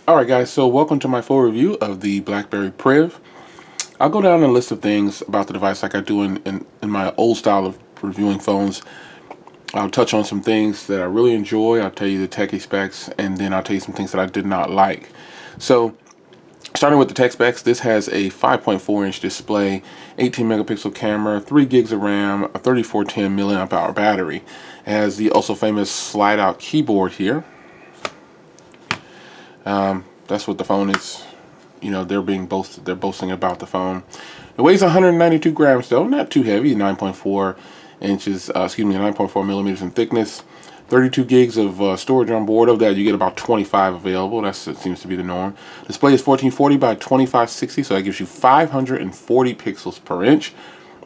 Alright guys, so welcome to my full review of the BlackBerry PRIV. I'll go down a list of things about the device like I do in my old style of reviewing phones. I'll touch on some things that I really enjoy, I'll tell you the techie specs, and then I'll tell you some things that I did not like. So, starting with the tech specs, this has a 5.4-inch display, 18 megapixel camera, 3 gigs of RAM, a 3410 milliamp hour battery. It has the also famous slide-out keyboard here. That's what the phone is. You know, they're boasting about the phone. It weighs 192 grams though, not too heavy, 9.4 inches, 9.4 millimeters in thickness. 32 gigs of storage on board. Of that, you get about 25 available. That seems to be the norm. Display is 1440 by 2560, so that gives you 540 pixels per inch.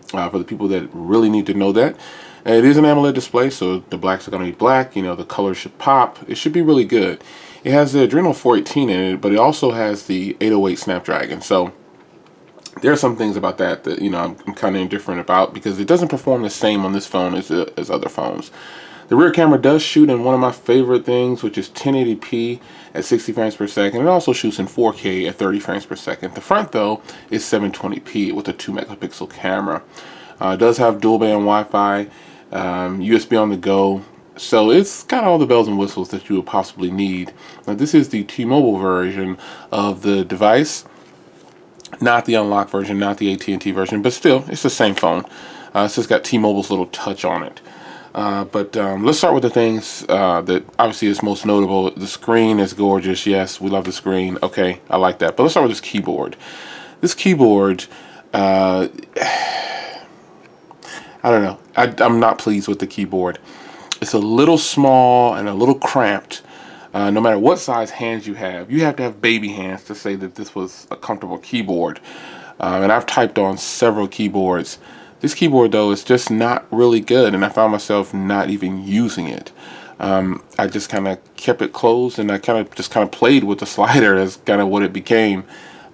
For the people that really need to know that. It is an AMOLED display, so the blacks are going to be black. You know, the colors should pop. It should be really good. It has the Adreno 418 in it, but it also has the 808 Snapdragon. So there are some things about that you know I'm kind of indifferent about because it doesn't perform the same on this phone as other phones. The rear camera does shoot in one of my favorite things, which is 1080p at 60 frames per second. It also shoots in 4K at 30 frames per second. The front, though, is 720p with a 2 megapixel camera. It does have dual band Wi-Fi, USB on the go. So it's got all the bells and whistles that you would possibly need. Now, this is the T-Mobile version of the device, not the unlocked version, not the AT&T version, but still, it's the same phone. It's just got T-Mobile's little touch on it. But let's start with the things that obviously is most notable. The screen is gorgeous. Yes, we love the screen. Okay, I like that. But let's start with this keyboard. This keyboard, I don't know. I'm not pleased with the keyboard. It's a little small and a little cramped. No matter what size hands you have to have baby hands to say that this was a comfortable keyboard. And I've typed on several keyboards. This keyboard, though, is just not really good, and I found myself not even using it. I just kind of kept it closed, and I just played with the slider. That's kind of what it became.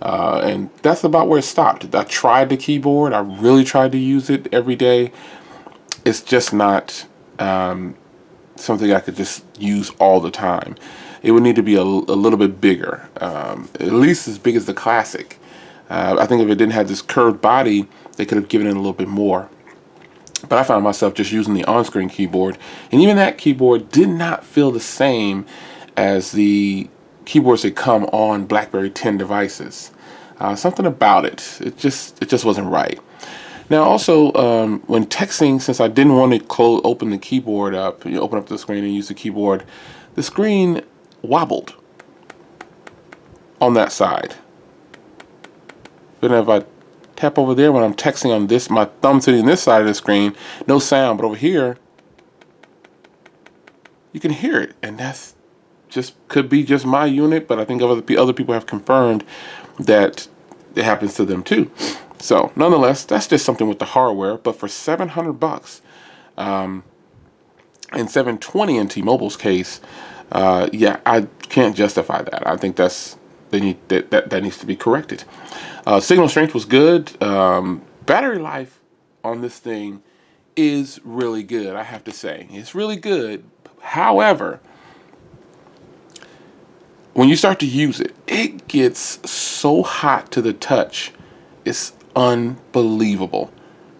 And that's about where it stopped. I tried the keyboard. I really tried to use it every day. It's just not something I could just use all the time. It would need to be a little bit bigger, at least as big as the Classic. I think if it didn't have this curved body, they could have given it a little bit more. But I found myself just using the on-screen keyboard, and even that keyboard did not feel the same as the keyboards that come on BlackBerry 10 devices. Something about it, it just wasn't right. Now also, when texting, since I didn't want to open the keyboard up, open up the screen and use the keyboard, the screen wobbled on that side. But if I tap over there when I'm texting on this, my thumb sitting on this side of the screen, no sound. But over here, you can hear it, and that's could be just my unit. But I think other people have confirmed that it happens to them too. So nonetheless, that's just something with the hardware. But for $700, and $720 in T-Mobile's case, yeah, I can't justify that. I think that needs to be corrected. Signal strength was good. Battery life on this thing is really good, I have to say. It's really good. However, when you start to use it, it gets so hot to the touch. It's unbelievable.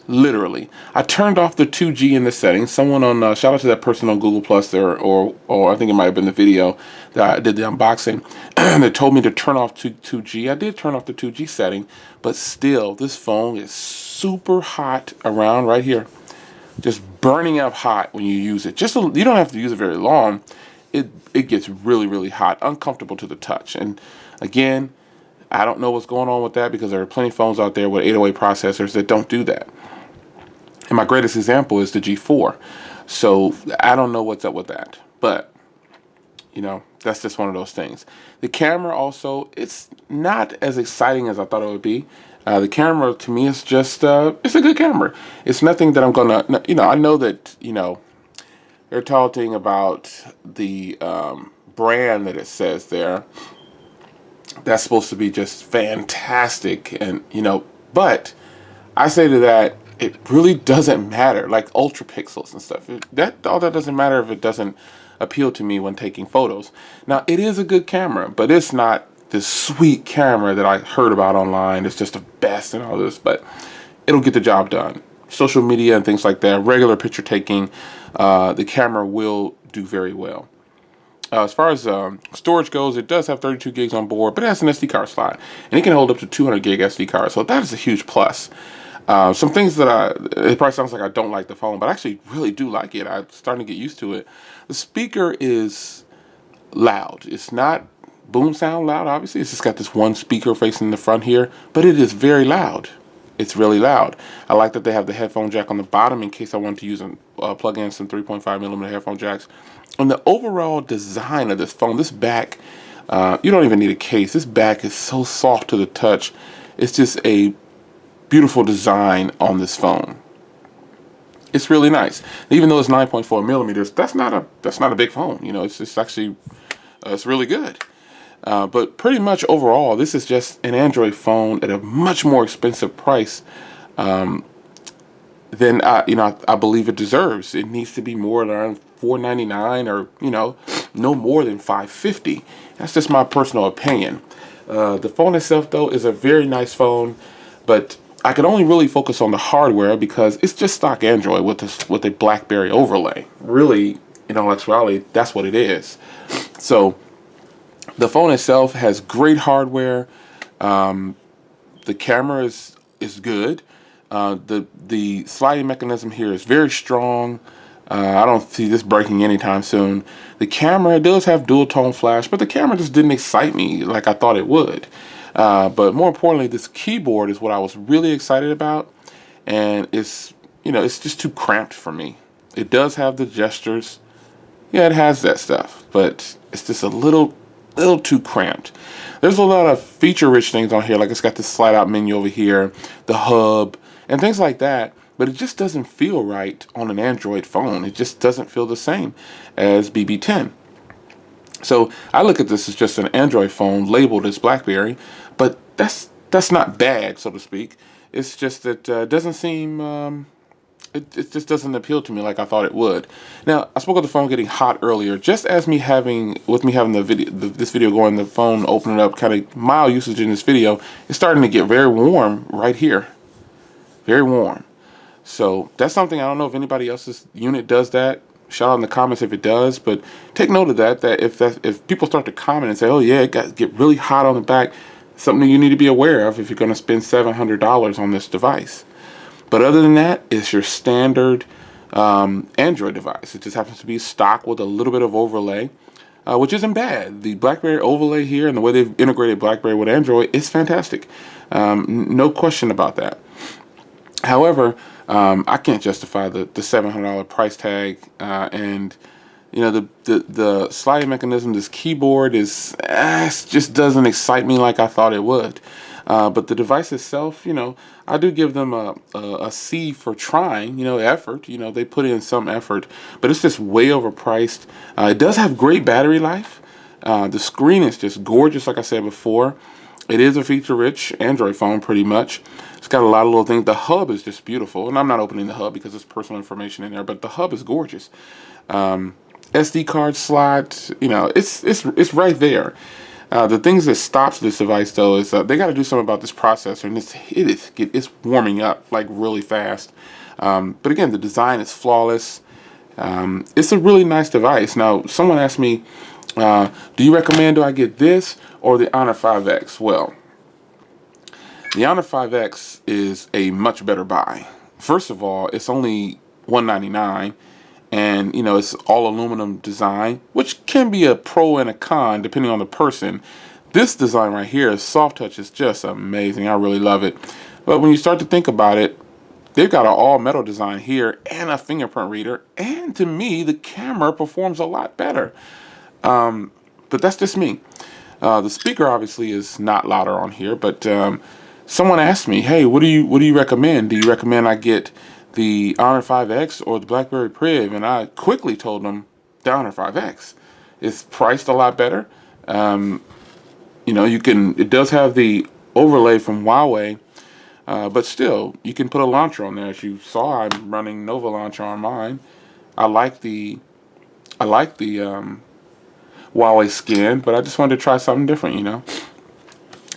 Literally. I turned off the 2G in the settings. Someone on, shout out to that person on Google Plus there, or I think it might have been the video that I did the unboxing, that told me to turn off 2G. I did turn off the 2G setting, but still, this phone is super hot around right here. Just burning up hot when you use it. You don't have to use it very long. It gets really, really hot, uncomfortable to the touch. And again, I don't know what's going on with that because there are plenty of phones out there with 808 processors that don't do that. And my greatest example is the G4. So I don't know what's up with that. But, you know, that's just one of those things. The camera also, it's not as exciting as I thought it would be. The camera, to me, is just, it's a good camera. It's nothing that I'm going to, you know, I know that, you know, they're talking about the brand that it says there. That's supposed to be just fantastic. And, you know, but I say to that, it really doesn't matter, like ultra pixels and stuff. All that doesn't matter if it doesn't appeal to me when taking photos. Now, it is a good camera, but it's not this sweet camera that I heard about online. It's just the best and all this, but it'll get the job done. Social media and things like that, regular picture taking, the camera will do very well. As far as storage goes, it does have 32 gigs on board, but it has an SD card slot, and it can hold up to 200 gig SD card, so that is a huge plus. Some things that it probably sounds like I don't like the phone, but I actually really do like it. I'm starting to get used to it. The speaker is loud. It's not boom sound loud, obviously. It's just got this one speaker facing the front here, but it is very loud. It's really loud. I like that they have the headphone jack on the bottom in case I want to use plug in some 3.5mm headphone jacks. And the overall design of this phone, this back, you don't even need a case. This back is so soft to the touch. It's just a beautiful design on this phone. It's really nice. Even though it's 9.4mm, that's not a big phone. You know, it's actually it's really good. But pretty much overall, this is just an Android phone at a much more expensive price than I believe it deserves. It needs to be more around $499 or no more than $550. That's just my personal opinion. The phone itself, though, is a very nice phone, but I can only really focus on the hardware because it's just stock Android with a BlackBerry overlay. Really, in all actuality, that's what it is. So the phone itself has great hardware. The camera is good. The sliding mechanism here is very strong. I don't see this breaking anytime soon. The camera does have dual tone flash, but the camera just didn't excite me like I thought it would. But more importantly, this keyboard is what I was really excited about, and it's just too cramped for me. It does have the gestures. Yeah, it has that stuff, but it's just a little too cramped. There's a lot of feature-rich things on here, like it's got this slide-out menu over here, the hub, and things like that, but it just doesn't feel right on an Android phone. It just doesn't feel the same as BB10. So I look at this as just an Android phone labeled as BlackBerry, but that's not bad, so to speak. It's just that it doesn't seem it just doesn't appeal to me like I thought it would. Now, I spoke of the phone getting hot earlier. Just as this video going, the phone opening up, kind of mild usage in this video, it's starting to get very warm right here. Very warm. So that's something, I don't know if anybody else's unit does that. Shout out in the comments if it does, but take note of that if people start to comment and say, oh yeah, it get really hot on the back, something you need to be aware of if you're going to spend $700 on this device. But other than that, it's your standard Android device. It just happens to be stock with a little bit of overlay, which isn't bad. The BlackBerry overlay here and the way they've integrated BlackBerry with Android is fantastic. No question about that. However, I can't justify the $700 price tag, and the sliding mechanism, this keyboard just doesn't excite me like I thought it would. But the device itself, I do give them a C for trying, effort. They put in some effort, but it's just way overpriced. It does have great battery life. The screen is just gorgeous, like I said before. It is a feature-rich Android phone, pretty much. It's got a lot of little things. The hub is just beautiful, and I'm not opening the hub because there's personal information in there, but the hub is gorgeous. SD card slot, it's right there. The things that stops this device, though, is they got to do something about this processor, and it's warming up like really fast. But again, the design is flawless. It's a really nice device. Now, someone asked me, do I get this or the Honor 5X? Well, the Honor 5X is a much better buy. First of all, it's only $199, and it's all aluminum design, which can be a pro and a con depending on the person. This design right here, soft touch, is just amazing. I really love it. But when you start to think about it, they've got an all metal design here and a fingerprint reader, and to me the camera performs a lot better. But that's just me. The speaker obviously is not louder on here, but someone asked me, hey, what do you recommend? Do you recommend I get the Honor 5X or the BlackBerry PRIV? And I quickly told them the Honor 5X. It's priced a lot better. It does have the overlay from Huawei, But still, you can put a launcher on there. As you saw, I'm running Nova launcher on mine. I like the Huawei skin, but I just wanted to try something different, you know.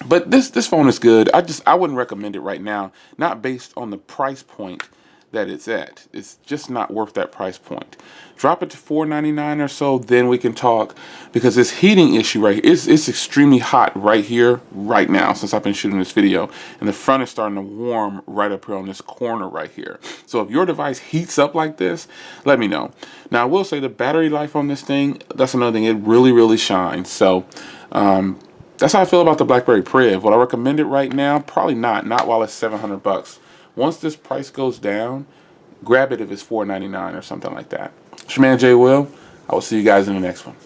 But this phone is good. I wouldn't recommend it right now, not based on the price point that it's at. It's just not worth that price point. Drop it to $499 or so, then we can talk, because this heating issue right here, it's extremely hot right here, right now, since I've been shooting this video, and the front is starting to warm right up here on this corner right here. So if your device heats up like this, let me know. Now I will say the battery life on this thing, that's another thing, it really shines. So that's how I feel about the BlackBerry PRIV. Would I recommend it right now? Probably not while it's 700 bucks. Once this price goes down, grab it if it's $499 or something like that. It's your man Jay Will. I will see you guys in the next one.